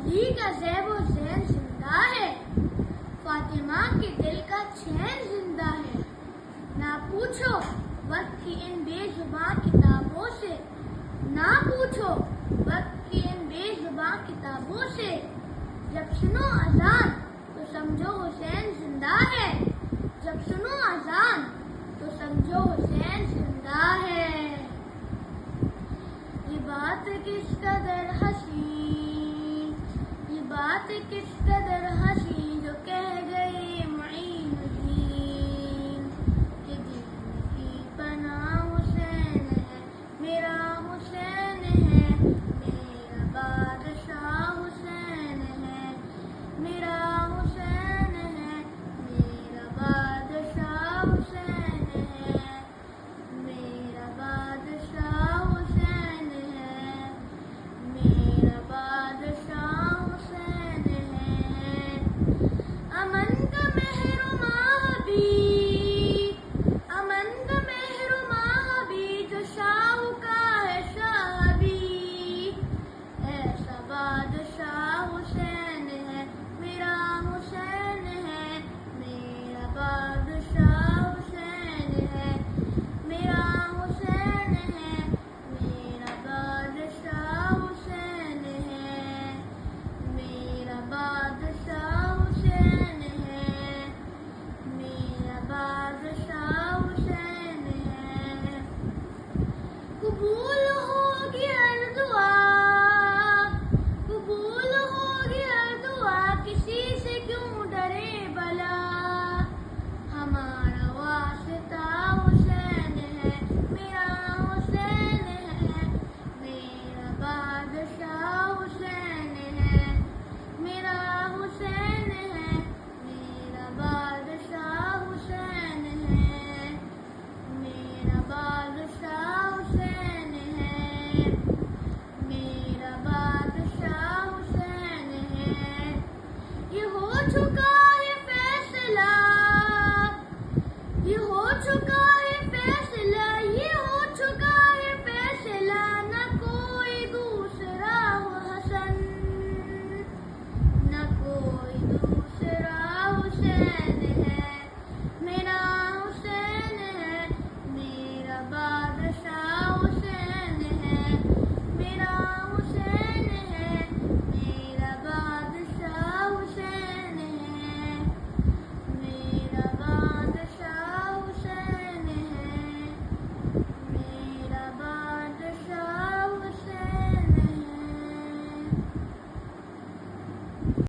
علی کا زیب و زین زندہ ہے، فاطمہ کے دل کا چین زندہ ہے۔ نہ پوچھو وقت کی ان بے زباں کتابوں سے، نہ پوچھو وقت کی ان بے زباں کتابوں سے، جب سنو اذان تو سمجھو حسین زندہ ہے، جب سنو اذان تو سمجھو حسین زندہ ہے۔ یہ بات کس قدر حسین، یہ بات کس قدر